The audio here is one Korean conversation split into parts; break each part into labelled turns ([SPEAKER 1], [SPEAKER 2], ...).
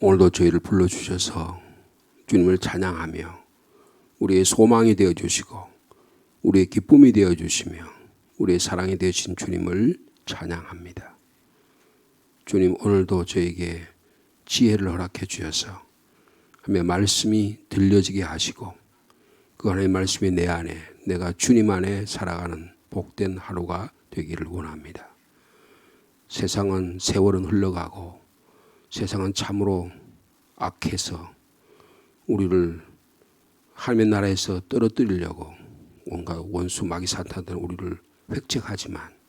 [SPEAKER 1] 오늘도 저희를 불러주셔서 주님을 찬양하며 우리의 소망이 되어주시고 우리의 기쁨이 되어주시며 우리의 사랑이 되신 주님을 찬양합니다. 주님, 오늘도 저에게 지혜를 허락해 주셔서 하며 말씀이 들려지게 하시고 그 하나님의 말씀이 내 안에, 내가 주님 안에 살아가는 복된 하루가 되기를 원합니다. 세월은 흘러가고 세상은 참으로 악해서 우리를 하나님의 나라에서 떨어뜨리려고 온갖 원수 마귀 사탄들은 우리를 획책하지만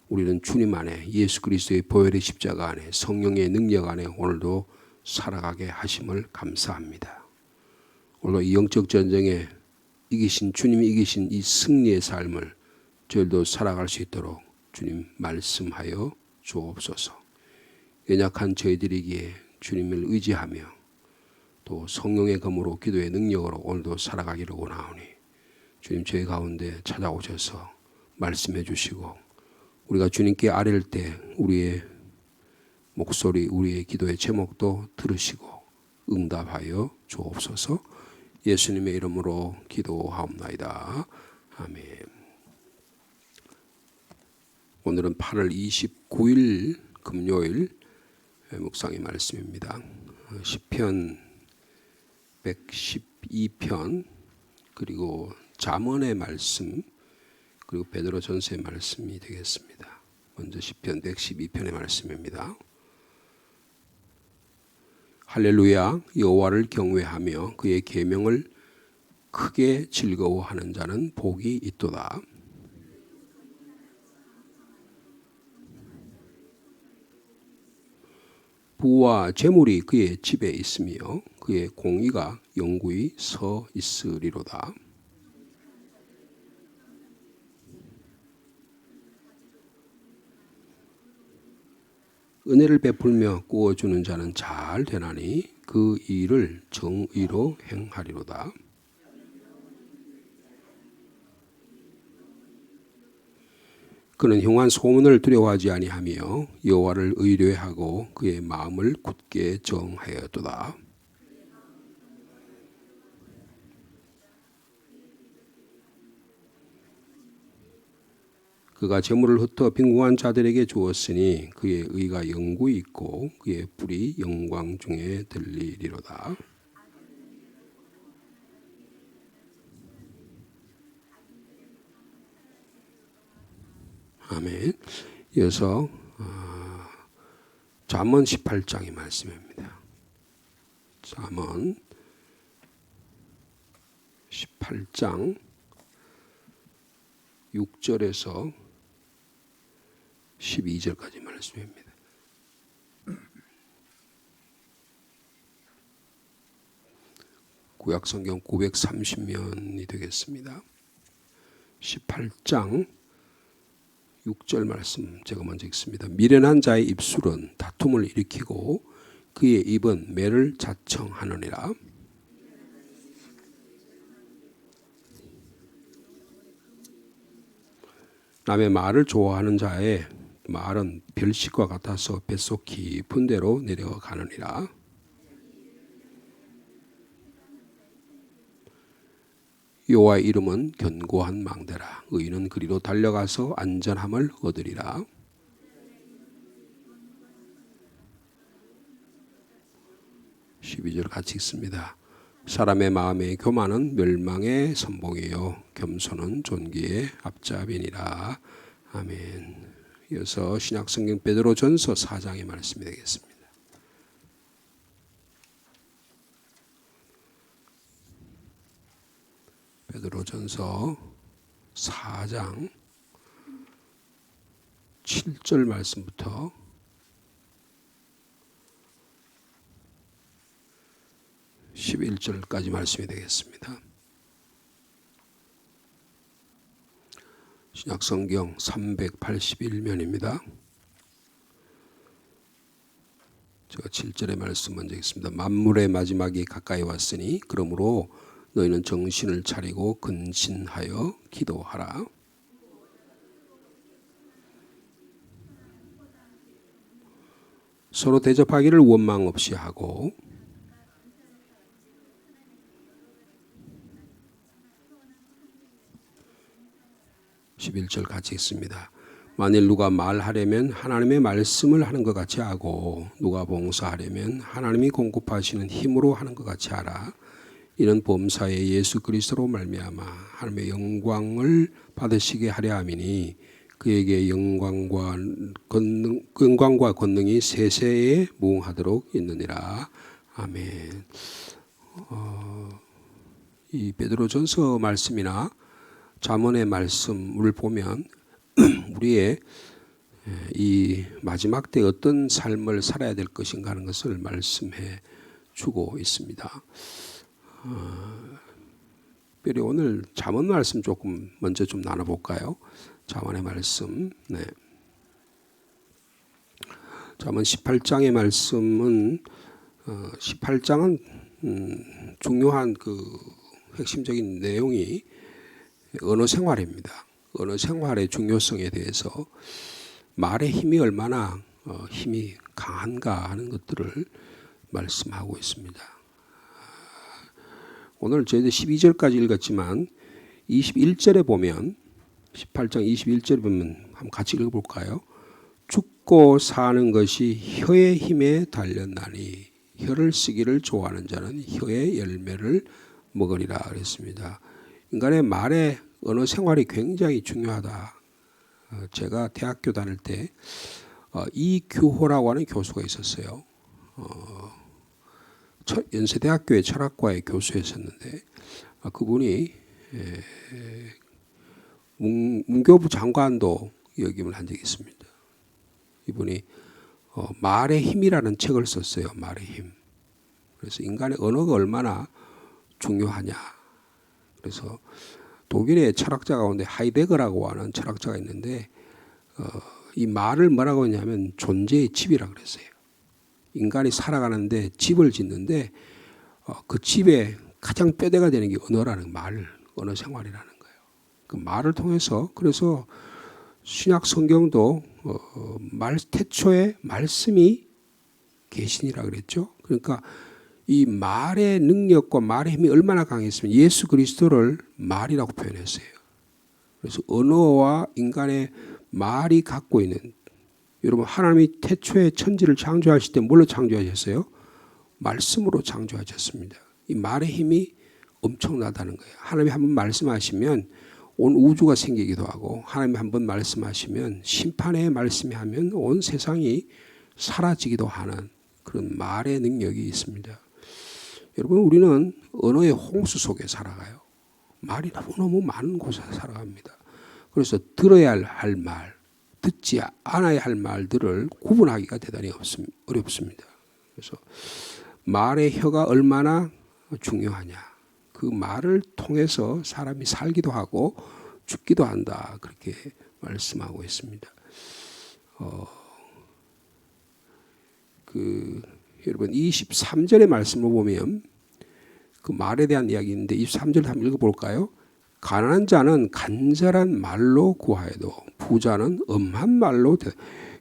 [SPEAKER 1] 우리는 주님 안에, 예수 그리스도의 보혈의 십자가 안에, 성령의 능력 안에 오늘도 살아가게 하심을 감사합니다. 오늘도 이 영적 전쟁에 이기신, 주님이 이기신 이 승리의 삶을 저희도 살아갈 수 있도록 주님 말씀하여 주옵소서. 연약한 저희들이기에 주님을 의지하며 또 성령의 검으로 기도의 능력으로 오늘도 살아가기를 원하오니 주님 저희 가운데 찾아오셔서 말씀해 주시고 우리가 주님께 아뢰를 때 우리의 목소리, 우리의 기도의 제목도 들으시고 응답하여 주옵소서. 예수님의 이름으로 기도하옵나이다. 아멘. 오늘은 8월 29일 금요일 묵상의 말씀입니다. 시편 112편 그리고 잠언의 말씀 그리고 베드로전서의 말씀이 되겠습니다. 먼저 시편 112편의 말씀입니다. 할렐루야, 여호와를 경외하며 그의 계명을 크게 즐거워하는 자는 복이 있도다. 부와 재물이 그의 집에 있으며 그의 공의가 영구히 서 있으리로다. 은혜를 베풀며 구워주는 자는 잘 되나니 그 일을 정의로 행하리로다. 그는 흉한 소문을 두려워하지 아니하며 여호와를 의뢰하고 그의 마음을 굳게 정하였도다. 그가 재물을 흩어 빈궁한 자들에게 주었으니 그의 의가 영구히 있고 그의 뿔이 영광 중에 들리리로다. 아멘. 이어서 잠언 18장의 말씀입니다. 잠언 18장 6절에서 12절까지 말씀입니다. 구약성경 930면이 되겠습니다. 18장 6절 말씀 제가 먼저 읽습니다. 미련한 자의 입술은 다툼을 일으키고 그의 입은 매를 자청하느니라. 남의 말을 좋아하는 자의 말은 별식과 같아서 뱃속 깊은 데로 내려가느니라. 여호와의 이름은 견고한 망대라. 의인은 그리로 달려가서 안전함을 얻으리라. (12절) 같이 읽습니다. 사람의 마음의 교만은 멸망의 선봉이요 겸손은 존귀의 앞잡이니라. 아멘. 이어서 신약성경 베드로전서 4장의 말씀이 되겠습니다. 베드로전서 4장 7절 말씀부터 11절까지 말씀이 되겠습니다. 신약성경 381면입니다. 제가 7절의 말씀 먼저 읽습니다. 만물의 마지막이 가까이 왔으니 그러므로 너희는 정신을 차리고 근신하여 기도하라. 서로 대접하기를 원망 없이 하고 11절 같이 읽습니다. 만일 누가 말하려면 하나님의 말씀을 하는 것 같이 하고 누가 봉사하려면 하나님이 공급하시는 힘으로 하는 것 같이 하라. 이는 범사에 예수 그리스도로 말미암아 하나님의 영광을 받으시게 하려 함이니 그에게 영광과 권능이 세세에 무궁하도록 있느니라. 아멘. 이 베드로전서 말씀이나 잠언의 말씀을 보면 우리의 이 마지막 때 어떤 삶을 살아야 될 것인가 하는 것을 말씀해 주고 있습니다. 특별히 오늘 잠언 말씀 조금 먼저 좀 나눠볼까요? 잠언의 말씀. 네. 잠언 18장의 말씀은 18장은 중요한 그 핵심적인 내용이 언어 생활입니다. 언어 생활의 중요성에 대해서 말의 힘이 얼마나 힘이 강한가 하는 것들을 말씀하고 있습니다. 오늘 저희들 12절까지 읽었지만 21절에 보면 18장 21절에 보면 한번 같이 읽어볼까요? 죽고 사는 것이 혀의 힘에 달렸나니 혀를 쓰기를 좋아하는 자는 혀의 열매를 먹으리라 그랬습니다. 인간의 말의 언어 생활이 굉장히 중요하다. 제가 대학교 다닐 때 이규호라고 하는 교수가 있었어요. 연세대학교의 철학과의 교수였었는데 그분이 문교부 장관도 역임을 한 적이 있습니다. 이분이 말의 힘이라는 책을 썼어요. 말의 힘. 그래서 인간의 언어가 얼마나 중요하냐. 그래서 독일의 철학자 가운데 하이데거라고 하는 철학자가 있는데 이 말을 뭐라고 했냐면 존재의 집이라고 그랬어요. 인간이 살아가는데 집을 짓는데 그 집에 가장 뼈대가 되는 게 언어라는 언어 생활이라는 거예요. 그 말을 통해서 그래서 신약 성경도 태초에 말씀이 계시니라 그랬죠. 그러니까 이 말의 능력과 말의 힘이 얼마나 강했으면 예수 그리스도를 말이라고 표현했어요. 그래서 언어와 인간의 말이 갖고 있는 여러분 하나님이 태초에 천지를 창조하실 때 뭘로 창조하셨어요? 말씀으로 창조하셨습니다. 이 말의 힘이 엄청나다는 거예요. 하나님이 한번 말씀하시면 온 우주가 생기기도 하고 하나님이 한번 말씀하시면 심판의 말씀이 하면 온 세상이 사라지기도 하는 그런 말의 능력이 있습니다. 여러분 우리는 언어의 홍수 속에 살아가요. 말이 너무너무 많은 곳에 살아갑니다. 그래서 들어야 할 말, 듣지 않아야 할 말들을 구분하기가 대단히 어렵습니다. 그래서 말의 혀가 얼마나 중요하냐. 그 말을 통해서 사람이 살기도 하고 죽기도 한다. 그렇게 말씀하고 있습니다. 여러분 23절의 말씀을 보면 그 말에 대한 이야기인데 23절 한번 읽어볼까요? 가난한 자는 간절한 말로 구하여도 부자는 엄한 말로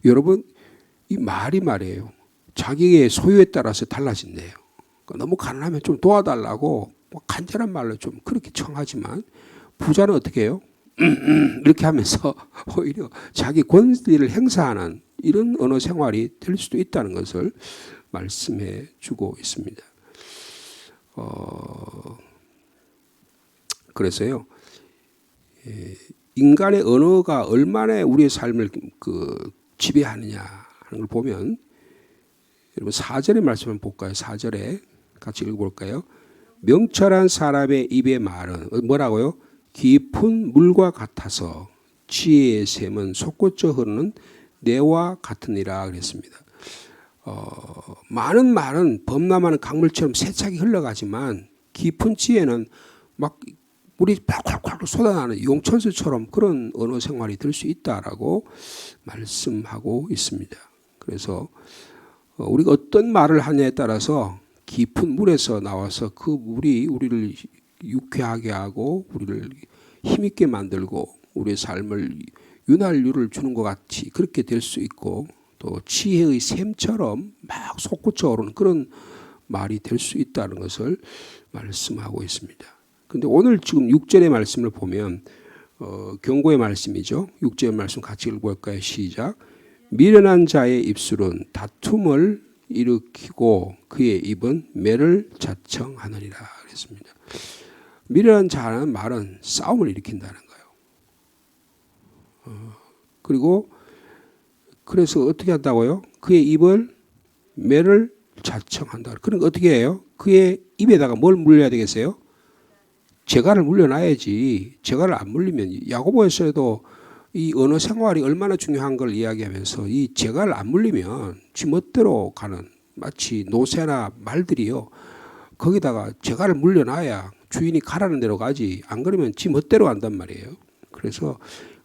[SPEAKER 1] 여러분 이 말이 말이에요. 자기의 소유에 따라서 달라진대요. 그러니까 너무 가난하면 좀 도와달라고 간절한 말로 좀 그렇게 청하지만 부자는 어떻게 해요? 이렇게 하면서 오히려 자기 권리를 행사하는 이런 언어 생활이 될 수도 있다는 것을 말씀해 주고 있습니다. 그래서요, 인간의 언어가 얼마나 우리의 삶을 지배하느냐 하는 걸 보면 여러분 4절의 말씀을 볼까요? 4절에 같이 읽어볼까요? 명철한 사람의 입의 말은 뭐라고요? 깊은 물과 같아서 지혜의 샘은 솟구쳐 흐르는 내와 같으니라 그랬습니다. 많은 말은 범람하는 강물처럼 세차게 흘러가지만 깊은 지혜는 막 물이 콸콸콸 쏟아나는 용천수처럼 그런 언어 생활이 될 수 있다라고 말씀하고 있습니다. 그래서 우리가 어떤 말을 하냐에 따라서 깊은 물에서 나와서 그 물이 우리를 유쾌하게 하고 우리를 힘있게 만들고 우리의 삶을 윤활유를 주는 것 같이 그렇게 될 수 있고 또 지혜의 샘처럼 막 솟구쳐 오르는 그런 말이 될 수 있다는 것을 말씀하고 있습니다. 그런데 오늘 지금 6절의 말씀을 보면 경고의 말씀이죠. 6절의 말씀 같이 읽어볼까요? 시작. 미련한 자의 입술은 다툼을 일으키고 그의 입은 매를 자청하느니라 그랬습니다. 미련한 자는 말은 싸움을 일으킨다는 거예요. 그리고 그래서 어떻게 한다고요? 그의 입을 매를 자청한다. 그러니까 어떻게 해요? 그의 입에다가 뭘 물려야 되겠어요? 재갈을 물려놔야지. 재갈을 안 물리면 야고보에서도 이 언어 생활이 얼마나 중요한 걸 이야기하면서 이 재갈을 안 물리면 지 멋대로 가는 마치 노새나 말들이요. 거기다가 재갈을 물려놔야 주인이 가라는 대로 가지. 안 그러면 지 멋대로 간단 말이에요. 그래서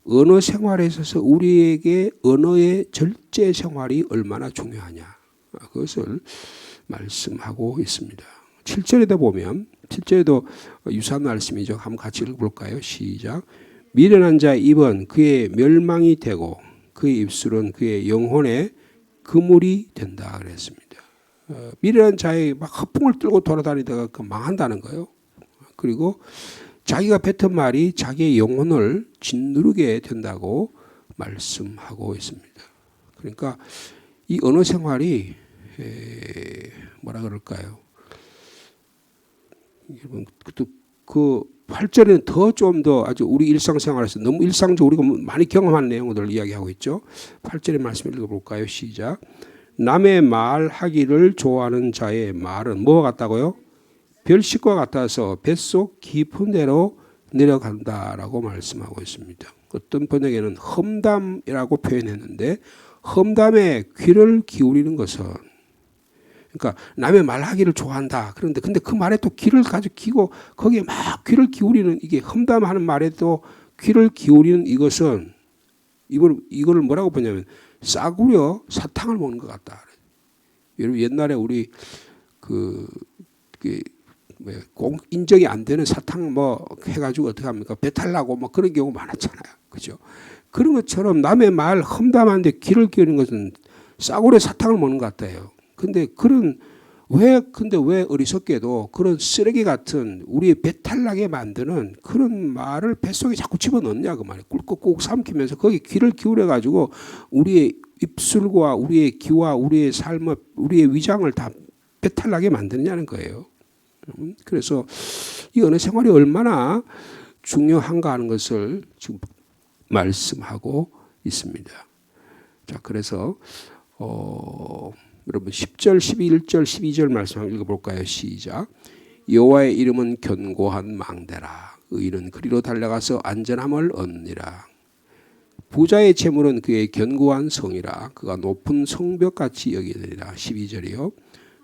[SPEAKER 1] 언어 생활에 있어서 우리에게 언어의 절제 생활이 얼마나 중요하냐. 그것을 말씀하고 있습니다. 7절에도 보면 7절에도 유사한 말씀이죠. 한번 같이 읽어볼까요? 시작. 미련한 자의 입은 그의 멸망이 되고 그의 입술은 그의 영혼의 그물이 된다 그랬습니다. 미련한 자의 막 허풍을 들고 돌아다니다가 망한다는 거예요. 그리고 자기가 뱉은 말이 자기의 영혼을 짓누르게 된다고 말씀하고 있습니다. 그러니까 이 언어 생활이 뭐라 그럴까요? 여러분 그 8절에는 좀 더 아주 우리 일상생활에서 너무 일상적으로 우리가 많이 경험한 내용들을 이야기하고 있죠. 8절의 말씀 읽어볼까요? 시작. 남의 말하기를 좋아하는 자의 말은 뭐와 같다고요? 별식과 같아서 뱃속 깊은 데로 내려간다라고 말씀하고 있습니다. 어떤 번역에는 험담이라고 표현했는데 험담에 귀를 기울이는 것은 그러니까 남의 말하기를 좋아한다. 그런데 근데 그 말에 또 귀를 가지고 기고 거기에 막 귀를 기울이는 이게 험담하는 말에도 귀를 기울이는 이것은 이걸 뭐라고 보냐면 싸구려 사탕을 먹는 것 같다. 여러분 옛날에 우리 인정이 안 되는 사탕 뭐 해가지고 어떻게 합니까? 배탈 나고 뭐 그런 경우 많았잖아요. 그죠? 그런 것처럼 남의 말 험담하는데 귀를 기울이는 것은 싸구려 사탕을 먹는 것 같아요. 근데 왜 어리석게도 그런 쓰레기 같은 우리의 배탈 나게 만드는 그런 말을 뱃속에 자꾸 집어넣냐 그 말이에요. 꿀꺽꿀꺽 삼키면서 거기 귀를 기울여 가지고 우리의 입술과 우리의 귀와 우리의 삶, 우리의 위장을 다 배탈 나게 만드느냐는 거예요. 그래서 이 언어 생활이 얼마나 중요한가 하는 것을 지금 말씀하고 있습니다. 자, 그래서 여러분 10절, 11절, 12절 말씀 한번 읽어볼까요? 시작. 여호와의 이름은 견고한 망대라. 의인은 그리로 달려가서 안전함을 얻느니라. 부자의 재물은 그의 견고한 성이라. 그가 높은 성벽같이 여기느니라. 12절이요.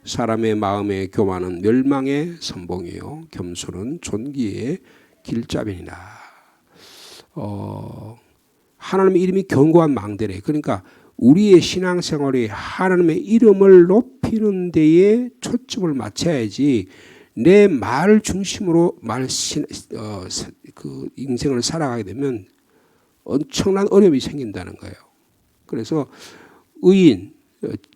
[SPEAKER 1] 사람의 마음의 교만은 멸망의 선봉이요 겸손은 존귀의 길잡이니라. 하나님의 이름이 견고한 망대래. 그러니까 우리의 신앙생활이 하나님의 이름을 높이는 데에 초점을 맞춰야지 내 말 중심으로 그 인생을 살아가게 되면 엄청난 어려움이 생긴다는 거예요. 그래서 의인,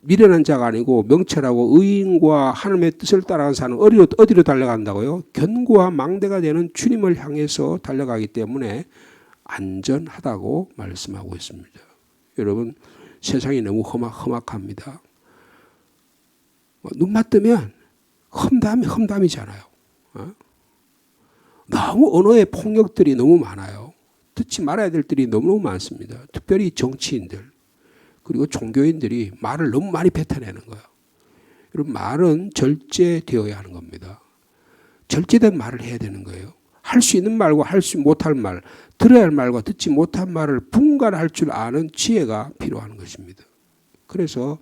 [SPEAKER 1] 미련한 자가 아니고 명철하고 의인과 하나님의 뜻을 따라가는 사람은 어디로 달려간다고요? 견고한 망대가 되는 주님을 향해서 달려가기 때문에 안전하다고 말씀하고 있습니다. 여러분 세상이 너무 험악합니다. 눈만 뜨면 험담이잖아요. 너무 언어의 폭력들이 너무 많아요. 듣지 말아야 될 들이 너무 많습니다. 특별히 정치인들 그리고 종교인들이 말을 너무 많이 뱉어내는 거예요. 여러분 말은 절제되어야 하는 겁니다. 절제된 말을 해야 되는 거예요. 할 수 있는 말과 할 수 못할 말, 들어야 할 말과 듣지 못한 말을 분간할 줄 아는 지혜가 필요한 것입니다. 그래서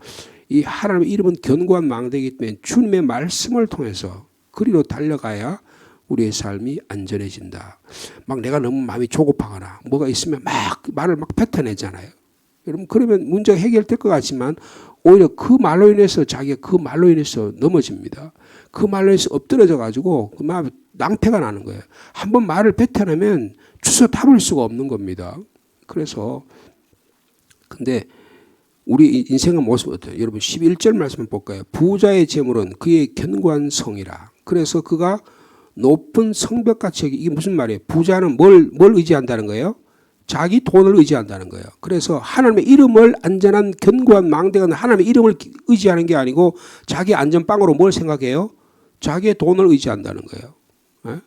[SPEAKER 1] 이 하나님의 이름은 견고한 망대이기 때문에 주님의 말씀을 통해서 그리로 달려가야 우리의 삶이 안전해진다. 막 내가 너무 마음이 조급하거나 뭐가 있으면 막 말을 막 뱉어내잖아요. 여러분 그러면 문제가 해결될 것 같지만 오히려 그 말로 인해서 자기가 그 말로 인해서 넘어집니다. 그 말로 인해서 엎드려져 가지고 그 마음 낭패가 나는 거예요. 한번 말을 뱉어내면 주워 담을 수가 없는 겁니다. 그래서 근데 우리 인생의 모습은 어때요? 여러분 11절 말씀 볼까요? 부자의 재물은 그의 견고한 성이라. 그래서 그가 높은 성벽같이 여기 이게 무슨 말이에요? 부자는 뭘 의지한다는 거예요? 자기 돈을 의지한다는 거예요. 그래서 하나님의 이름을 안전한 견고한 망대가 하나님의 이름을 의지하는 게 아니고 자기 안전빵으로 뭘 생각해요? 자기의 돈을 의지한다는 거예요. 네?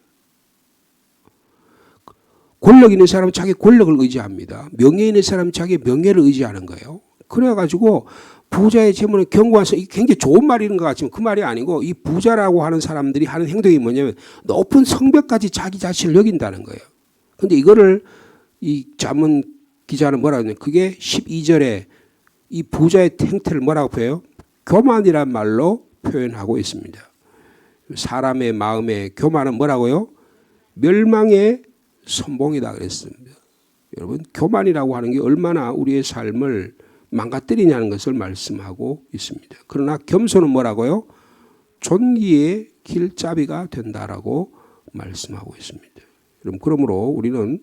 [SPEAKER 1] 권력 있는 사람은 자기 권력을 의지합니다. 명예 있는 사람은 자기 명예를 의지하는 거예요. 그래가지고 부자의 재물은 견고한 성, 이게 굉장히 좋은 말인 것 같지만 그 말이 아니고 이 부자라고 하는 사람들이 하는 행동이 뭐냐면 높은 성벽까지 자기 자신을 여긴다는 거예요. 근데 이거를 이 잠언 기자는 뭐라고 하냐면 그게 12절에 이 부자의 행태를 뭐라고 표해요? 교만이란 말로 표현하고 있습니다. 사람의 마음에 교만은 뭐라고요? 멸망의 선봉이다 그랬습니다. 여러분 교만이라고 하는 게 얼마나 우리의 삶을 망가뜨리냐는 것을 말씀하고 있습니다. 그러나 겸손은 뭐라고요? 존귀의 길잡이가 된다라고 말씀하고 있습니다. 그러므로 우리는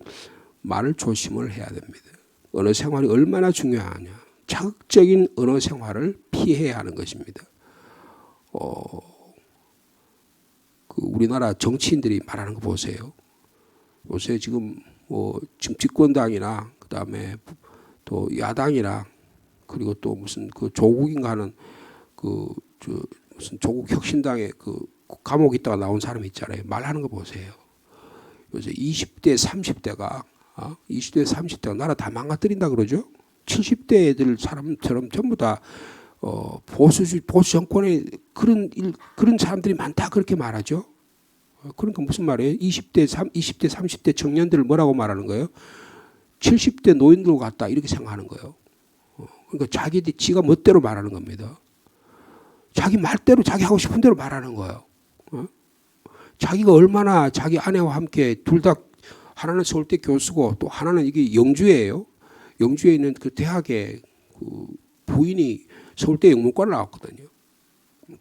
[SPEAKER 1] 말을 조심을 해야 됩니다. 언어 생활이 얼마나 중요하냐. 자극적인 언어 생활을 피해야 하는 것입니다. 우리나라 정치인들이 말하는 거 보세요. 요새 지금 지금 집권당이나 그다음에 또 야당이나 그리고 또 무슨 그 조국인가 하는 무슨 조국 혁신당의 감옥에 있다가 나온 사람이 있잖아요. 말하는 거 보세요. 요새 20대 30대가 나라 다 망가뜨린다 그러죠. 70대 애들 사람처럼 전부 다 보수 정권의 그런 사람들이 많다 그렇게 말하죠. 그러니까 무슨 말이에요? 20대 30대 청년들을 뭐라고 말하는 거예요? 70대 노인들 같다 이렇게 생각하는 거예요. 그러니까 지가 멋대로 말하는 겁니다. 자기 말대로 자기 하고 싶은 대로 말하는 거예요. 자기가 얼마나 자기 아내와 함께 둘 다 하나는 서울대 교수고 또 하나는 이게 영주예요. 영주에 있는 그 대학의 부인이 서울대 영문과를 나왔거든요.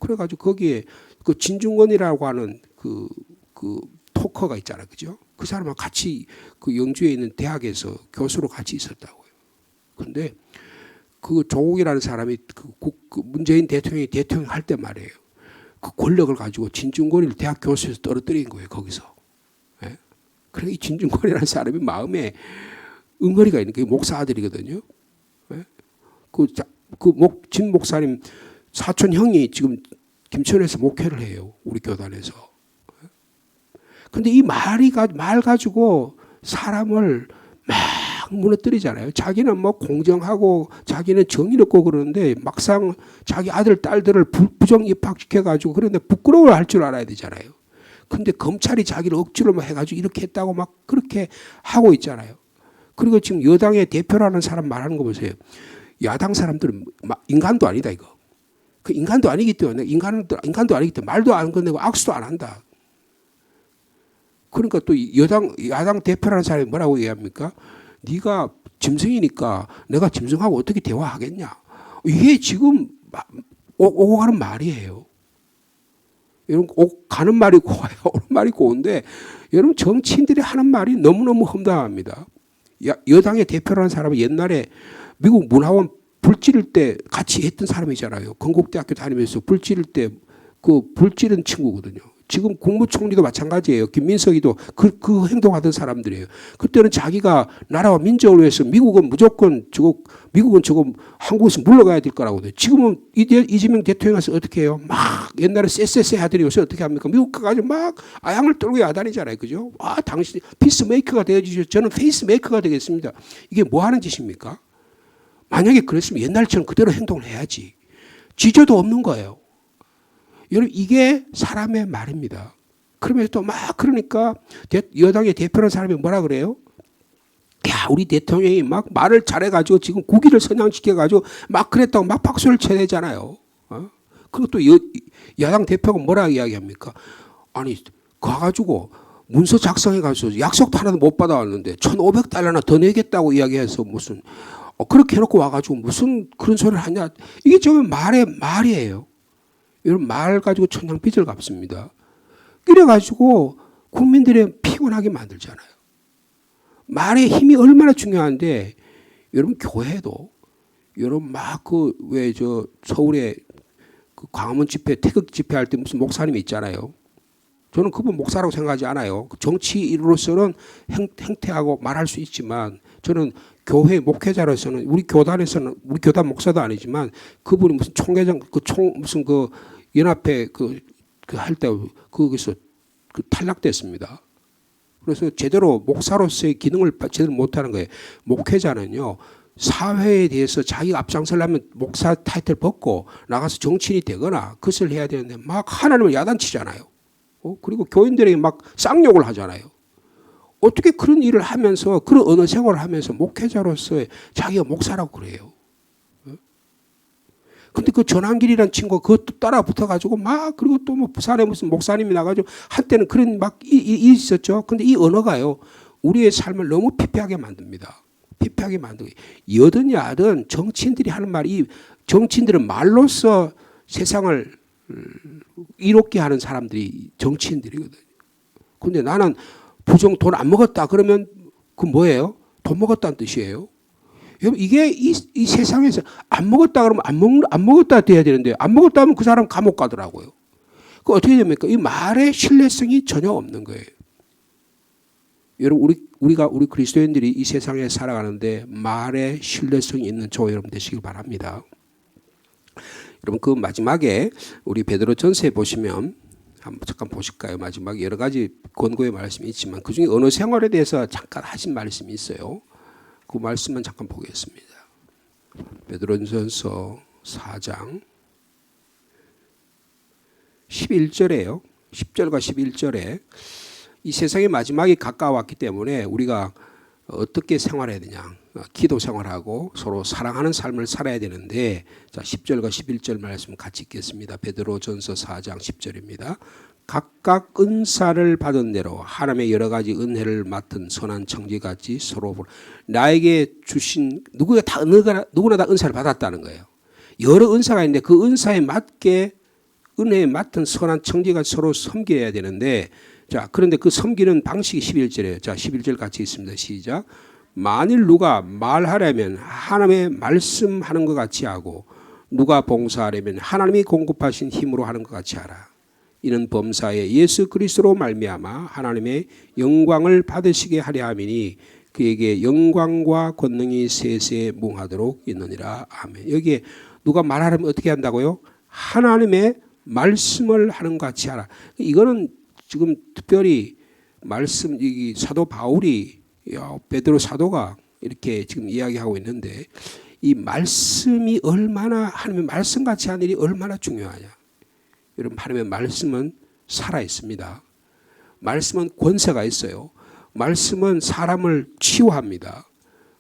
[SPEAKER 1] 그래가지고 거기에 그 진중권이라고 하는 그 토커가 있잖아요, 그죠? 그 사람하고 같이 그 영주에 있는 대학에서 교수로 같이 있었다고요. 그런데 그 조국이라는 사람이 그 문재인 대통령이 대통령 할 때 말이에요. 그 권력을 가지고 진중권을 대학 교수에서 떨어뜨린 거예요, 거기서. 예? 그러니까 이 진중권이라는 사람이 마음에 응어리가 있는 게 목사 아들이거든요. 예? 진 목사님 사촌 형이 지금 김천에서 목회를 해요, 우리 교단에서. 근데 이 말 가지고 사람을 막 무너뜨리잖아요. 자기는 뭐 공정하고 자기는 정의롭고 그러는데 막상 자기 아들, 딸들을 부정 입학시켜가지고 그런데 부끄러워할 줄 알아야 되잖아요. 근데 검찰이 자기를 억지로 막 해가지고 이렇게 했다고 막 그렇게 하고 있잖아요. 그리고 지금 여당의 대표라는 사람 말하는 거 보세요. 야당 사람들은 인간도 아니다 이거. 그 인간도 아니기 때문에 인간도 아니기 때문에 말도 안 건네고 악수도 안 한다. 그러니까 또 야당 대표라는 사람이 뭐라고 얘기합니까? 네가 짐승이니까 내가 짐승하고 어떻게 대화하겠냐. 이게 지금 오고 가는 말이에요. 여러분 가는 말이 고와요. 오는 말이 고운데 여러분 정치인들이 하는 말이 너무너무 험담합니다. 여당의 대표라는 사람은 옛날에 미국 문화원 불 지를 때 같이 했던 사람이잖아요. 건국대학교 다니면서 불 지를 때 불 지른 친구거든요. 지금 국무총리도 마찬가지예요. 김민석이도 그 행동하던 사람들이에요. 그때는 자기가 나라와 민족을 위해서 미국은 저거 한국에서 물러가야 될 거라고 해요. 지금은 이재명 대통령 와서 어떻게 해요? 막 옛날에 쎄쎄쎄 하더니 요새 어떻게 합니까? 미국 가가지고 막 아양을 떨고 야단이잖아요. 그죠? 당신 피스메이커가 되어주셔서 저는 페이스메이커가 되겠습니다. 이게 뭐 하는 짓입니까? 만약에 그랬으면 옛날처럼 그대로 행동을 해야지. 지저도 없는 거예요. 여러분 이게 사람의 말입니다. 그러면서 또 막 그러니까 여당의 대표라는 사람이 뭐라 그래요? 야 우리 대통령이 막 말을 잘해가지고 지금 국위를 선양시켜가지고 막 그랬다고 막 박수를 쳐내잖아요. 그리고 또 야당 대표가 뭐라 이야기합니까? 아니 가가지고 문서 작성해가지고 약속도 하나도 못 받아왔는데 $1,500나 더 내겠다고 이야기해서 무슨 그렇게 해놓고 와가지고 무슨 그런 소리를 하냐. 이게 정말 말이에요. 여러분 말 가지고 천냥빚을 갚습니다. 이래가지고 국민들의 피곤하게 만들잖아요. 말의 힘이 얼마나 중요한데 여러분 교회도 여러분 막 그 왜 저 서울에 그 광화문 집회, 태극 집회할 때 무슨 목사님이 있잖아요. 저는 그분 목사라고 생각하지 않아요. 정치인으로서는 행태하고 말할 수 있지만 저는 교회 목회자로서는 우리 교단에서는 우리 교단 목사도 아니지만 그분이 무슨 총회장 무슨 그 연합회 그 할 때 거기서 그 탈락됐습니다. 그래서 제대로 목사로서의 기능을 제대로 못하는 거예요. 목회자는요. 사회에 대해서 자기가 앞장서려면 목사 타이틀 벗고 나가서 정치인이 되거나 그것을 해야 되는데 막 하나님을 야단치잖아요. 그리고 교인들에게 막 쌍욕을 하잖아요. 어떻게 그런 일을 하면서 그런 언어 생활을 하면서 목회자로서 자기가 목사라고 그래요. 근데 그 전환길이라는 친구가 그것도 따라 붙어가지고 막 그리고 또 뭐 부산에 무슨 목사님이 나가지고 한때는 그런 막 있었죠. 근데 이 언어가요. 우리의 삶을 너무 피폐하게 만듭니다. 피폐하게 만들고 여든 야든 정치인들이 하는 말이 정치인들은 말로써 세상을 이롭게 하는 사람들이 정치인들이거든요. 근데 나는 부정 돈 안 먹었다 그러면 그 뭐예요? 돈 먹었다는 뜻이에요. 여러분 이게 이 세상에서 안 먹었다 그러면 안 먹었다 돼야 되는데 안 먹었다 하면 그 사람 감옥 가더라고요. 그 어떻게 됩니까? 이 말의 신뢰성이 전혀 없는 거예요. 여러분 우리 그리스도인들이 이 세상에 살아가는데 말에 신뢰성이 있는 저와 여러분 되시길 바랍니다. 여러분 그 마지막에 우리 베드로전서에 보시면 한번 잠깐 보실까요? 마지막에 여러 가지 권고의 말씀이 있지만 그중에 언어 생활에 대해서 잠깐 하신 말씀이 있어요. 그 말씀만 잠깐 보겠습니다. 베드로전서 4장 11절에요. 10절과 11절에 이 세상의 마지막이 가까웠기 때문에 우리가 어떻게 생활해야 되냐. 기도 생활하고 서로 사랑하는 삶을 살아야 되는데 자 10절과 11절 말씀 같이 읽겠습니다. 베드로전서 4장 10절입니다. 각각 은사를 받은 대로 하나님의 여러 가지 은혜를 맡은 선한 청지같이 서로 나에게 주신 누구나 다 은사를 받았다는 거예요. 여러 은사가 있는데 그 은사에 맞게 은혜에 맡은 선한 청지같이 서로 섬겨야 되는데 자 그런데 그 섬기는 방식이 11절이에요. 자 11절 같이 있습니다. 시작. 만일 누가 말하려면 하나님의 말씀하는 것 같이 하고 누가 봉사하려면 하나님이 공급하신 힘으로 하는 것 같이 하라. 이는 범사에 예수 그리스도로 말미암아 하나님의 영광을 받으시게 하려 함이니 그에게 영광과 권능이 세세에 뭉하도록 있느니라. 아멘. 여기에 누가 말하려면 어떻게 한다고요? 하나님의 말씀을 하는 것 같이 하라. 이거는 지금 특별히 말씀 이 사도 바울이 베드로 사도가 이렇게 지금 이야기하고 있는데 이 말씀이 얼마나 하나님의 말씀같이 하는 일이 얼마나 중요하냐. 여러분 하나님의 말씀은 살아 있습니다. 말씀은 권세가 있어요. 말씀은 사람을 치유합니다.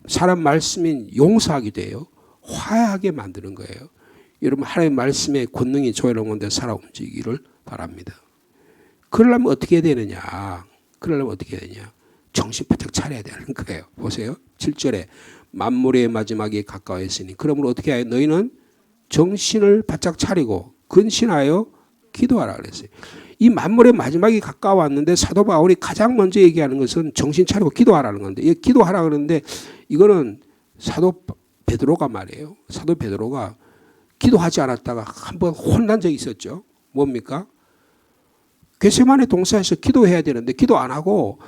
[SPEAKER 1] 사람 말씀인 용서하기도 해요. 화해하게 만드는 거예요. 여러분 하나님의 말씀의 권능이 저와 여러분들 살아 움직이기를 바랍니다. 그러려면 어떻게 해야 되느냐. 그러려면 어떻게 해야 되냐. 정신 바짝 차려야 되는 거예요. 보세요. 7절에 만물의 마지막이 가까워했으니 그러므로 어떻게 해야 너희는 정신을 바짝 차리고 근신하여 기도하라 그랬어요. 이 만물의 마지막이 가까웠는데 사도 바울이 가장 먼저 얘기하는 것은 정신 차리고 기도하라는 건데 이 기도하라 그러는데 이거는 사도 베드로가 말이에요. 사도 베드로가 기도하지 않았다가 한번 혼난 적이 있었죠. 뭡니까? 겟세마네 동산에서 기도해야 되는데 기도 안 하고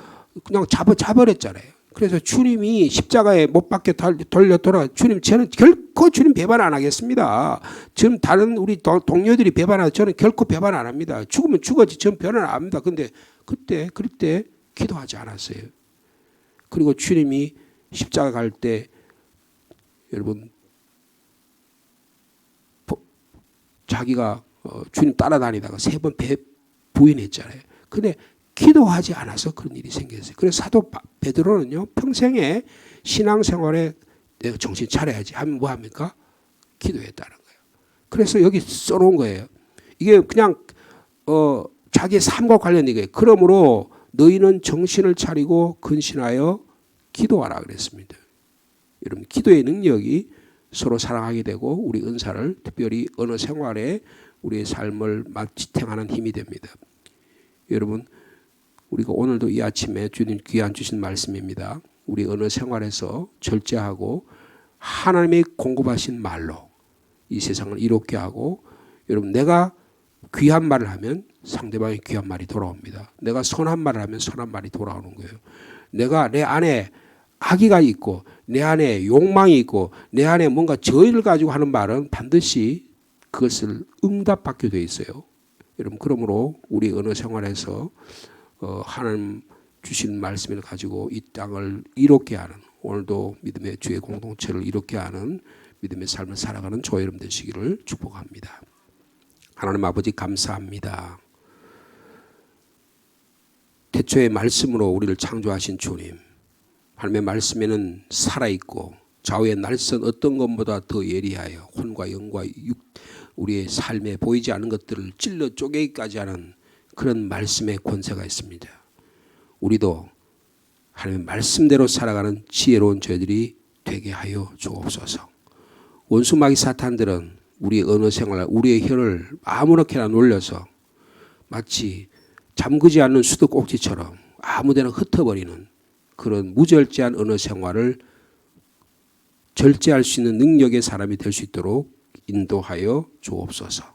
[SPEAKER 1] 그냥 잡아버렸잖아요. 그래서 주님이 십자가에 못 박혀 돌려 돌아 주님 저는 결코 주님 배반 안 하겠습니다. 지금 다른 우리 동료들이 배반하고 저는 결코 배반 안 합니다. 죽으면 죽었지 저는 배반 안 합니다. 근데 그때 기도하지 않았어요. 그리고 주님이 십자가 갈 때 여러분 자기가 주님 따라다니다가 3번 부인했잖아요. 근데 기도하지 않아서 그런 일이 생겼어요. 그래서 사도 베드로는요 평생에 신앙생활에 내가 정신 차려야지 하면 뭐 합니까? 기도했다는 거예요. 그래서 여기 써놓은 거예요. 이게 그냥 자기의 삶과 관련된 거예요. 그러므로 너희는 정신을 차리고 근신하여 기도하라 그랬습니다. 여러분 기도의 능력이 서로 사랑하게 되고 우리 은사를 특별히 언어 생활에 우리의 삶을 지탱하는 힘이 됩니다. 여러분 우리가 오늘도 이 아침에 주님 귀한 주신 말씀입니다. 우리 언어 생활에서 절제하고 하나님이 공급하신 말로 이 세상을 이롭게 하고, 여러분 내가 귀한 말을 하면 상대방이 귀한 말이 돌아옵니다. 내가 선한 말을 하면 선한 말이 돌아오는 거예요. 내가 내 안에 악의가 있고 내 안에 욕망이 있고 내 안에 뭔가 저의를 가지고 하는 말은 반드시 그것을 응답받게 돼 있어요. 여러분 그러므로 우리 언어 생활에서 하나님 주신 말씀을 가지고 이 땅을 이롭게 하는, 오늘도 믿음의 주의 공동체를 이롭게 하는 믿음의 삶을 살아가는 저와 여러분 되시기를 축복합니다. 하나님 아버지 감사합니다. 태초의 말씀으로 우리를 창조하신 주님, 하나님의 말씀에는 살아있고 좌우의 날선 어떤 것보다 더 예리하여 혼과 영과 우리의 삶에 보이지 않는 것들을 찔러 쪼개기까지 하는 그런 말씀의 권세가 있습니다. 우리도 하나님의 말씀대로 살아가는 지혜로운 저희들이 되게 하여 주옵소서. 원수 마귀 사탄들은 우리의 언어 생활, 우리의 혀를 아무렇게나 놀려서 마치 잠그지 않는 수도꼭지처럼 아무데나 흩어버리는 그런 무절제한 언어 생활을 절제할 수 있는 능력의 사람이 될 수 있도록 인도하여 주옵소서.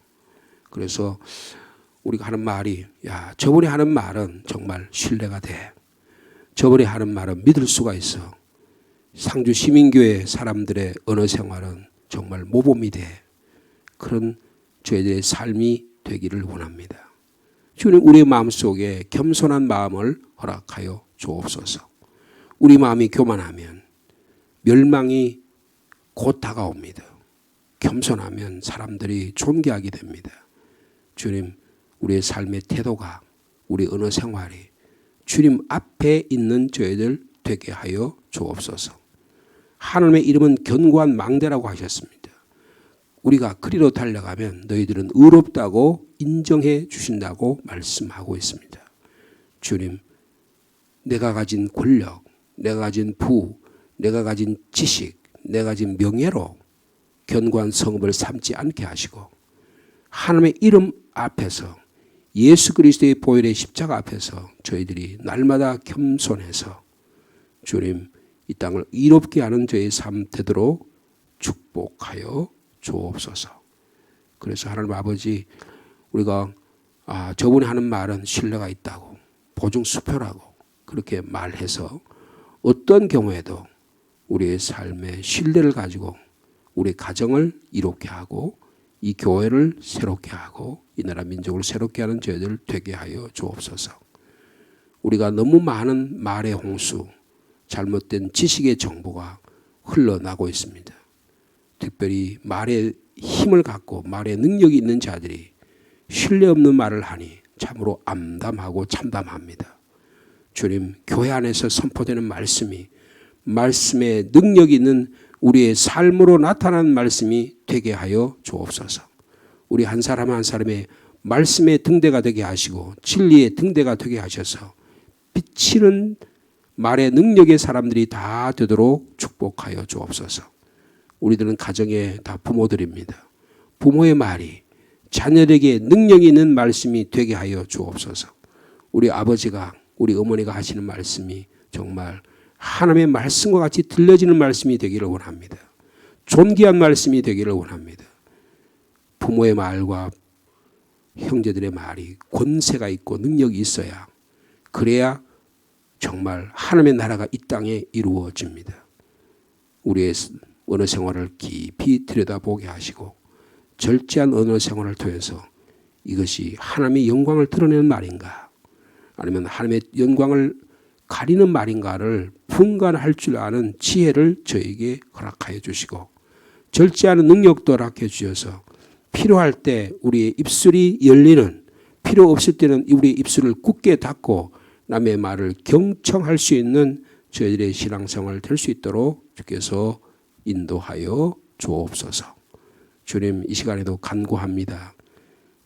[SPEAKER 1] 그래서 우리가 하는 말이, 야, 저번에 하는 말은 정말 신뢰가 돼. 저번에 하는 말은 믿을 수가 있어. 상주 시민교회 사람들의 언어 생활은 정말 모범이 돼. 그런 저희들의 삶이 되기를 원합니다. 주님, 우리의 마음속에 겸손한 마음을 허락하여 주옵소서. 우리 마음이 교만하면 멸망이 곧 다가옵니다. 겸손하면 사람들이 존귀하게 됩니다. 주님, 우리의 삶의 태도가, 우리 언어 생활이 주님 앞에 있는 저희들 되게 하여 주옵소서. 하나님의 이름은 견고한 망대라고 하셨습니다. 우리가 그리로 달려가면 너희들은 의롭다고 인정해 주신다고 말씀하고 있습니다. 주님, 내가 가진 권력, 내가 가진 부, 내가 가진 지식, 내가 가진 명예로 견고한 성읍을 삼지 않게 하시고 하나님의 이름 앞에서, 예수 그리스도의 보혈의 십자가 앞에서 저희들이 날마다 겸손해서 주님 이 땅을 이롭게 하는 저의 삶 되도록 축복하여 주옵소서. 그래서 하나님 아버지, 우리가 저분이 하는 말은 신뢰가 있다고, 보증수표라고 그렇게 말해서 어떤 경우에도 우리의 삶의 신뢰를 가지고 우리 가정을 이롭게 하고 이 교회를 새롭게 하고 이 나라 민족을 새롭게 하는 저희들 되게 하여 주옵소서. 우리가 너무 많은 말의 홍수, 잘못된 지식의 정보가 흘러나고 있습니다. 특별히 말의 힘을 갖고 말의 능력이 있는 자들이 신뢰 없는 말을 하니 참으로 암담하고 참담합니다. 주님, 교회 안에서 선포되는 말씀이 말씀의 능력이 있는 우리의 삶으로 나타나는 말씀이 되게 하여 주옵소서. 우리 한 사람 한 사람의 말씀의 등대가 되게 하시고 진리의 등대가 되게 하셔서 비치는 말의 능력의 사람들이 다 되도록 축복하여 주옵소서. 우리들은 가정의 다 부모들입니다. 부모의 말이 자녀에게 능력이 있는 말씀이 되게 하여 주옵소서. 우리 아버지가, 우리 어머니가 하시는 말씀이 정말 하나님의 말씀과 같이 들려지는 말씀이 되기를 원합니다. 존귀한 말씀이 되기를 원합니다. 부모의 말과 형제들의 말이 권세가 있고 능력이 있어야, 그래야 정말 하나님의 나라가 이 땅에 이루어집니다. 우리의 언어 생활을 깊이 들여다보게 하시고 절제한 언어 생활을 통해서 이것이 하나님의 영광을 드러내는 말인가 아니면 하나님의 영광을 가리는 말인가를 분간할 줄 아는 지혜를 저에게 허락하여 주시고 절제하는 능력도 허락해 주셔서 필요할 때 우리의 입술이 열리는, 필요 없을 때는 우리의 입술을 굳게 닫고 남의 말을 경청할 수 있는 저희들의 신앙생활 될 수 있도록 주께서 인도하여 주옵소서. 주님, 이 시간에도 간구합니다.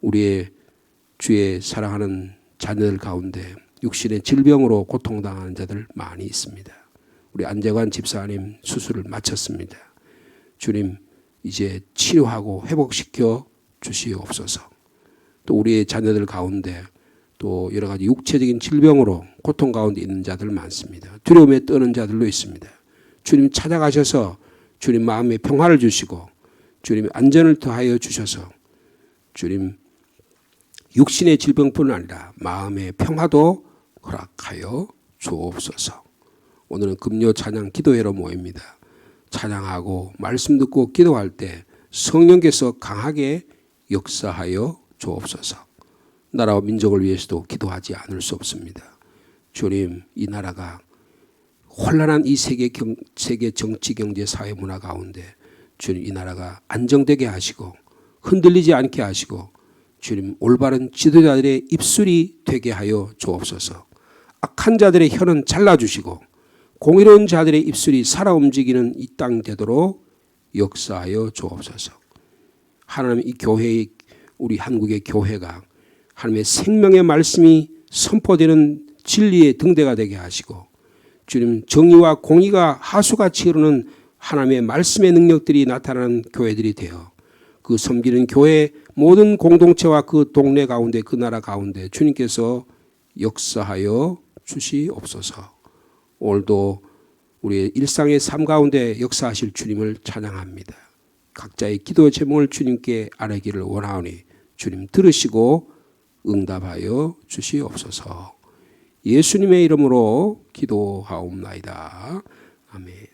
[SPEAKER 1] 우리의 주의 사랑하는 자녀들 가운데 육신의 질병으로 고통당하는 자들 많이 있습니다. 우리 안재관 집사님 수술을 마쳤습니다. 주님, 이제 치료하고 회복시켜 주시옵소서. 또 우리의 자녀들 가운데 또 여러 가지 육체적인 질병으로 고통 가운데 있는 자들 많습니다. 두려움에 떠는 자들도 있습니다. 주님 찾아가셔서 주님 마음의 평화를 주시고 주님 안전을 더하여 주셔서 주님 육신의 질병뿐 아니라 마음의 평화도 허락하여 주옵소서. 오늘은 금요 찬양 기도회로 모입니다. 찬양하고 말씀 듣고 기도할 때 성령께서 강하게 역사하여 주옵소서. 나라와 민족을 위해서도 기도하지 않을 수 없습니다. 주님, 이 나라가 혼란한 이 세계 정치, 경제, 사회, 문화 가운데 주님 이 나라가 안정되게 하시고 흔들리지 않게 하시고 주님 올바른 지도자들의 입술이 되게 하여 주옵소서. 악한 자들의 혀는 잘라주시고 공의로운 자들의 입술이 살아 움직이는 이 땅 되도록 역사하여 주옵소서. 하나님 이 교회, 우리 한국의 교회가 하나님의 생명의 말씀이 선포되는 진리의 등대가 되게 하시고 주님 정의와 공의가 하수같이 흐르는 하나님의 말씀의 능력들이 나타나는 교회들이 되어 그 섬기는 교회 모든 공동체와 그 동네 가운데 그 나라 가운데 주님께서 역사하여 주시옵소서. 오늘도 우리의 일상의 삶 가운데 역사하실 주님을 찬양합니다. 각자의 기도 제목을 주님께 아뢰기를 원하오니 주님 들으시고 응답하여 주시옵소서. 예수님의 이름으로 기도하옵나이다. 아멘.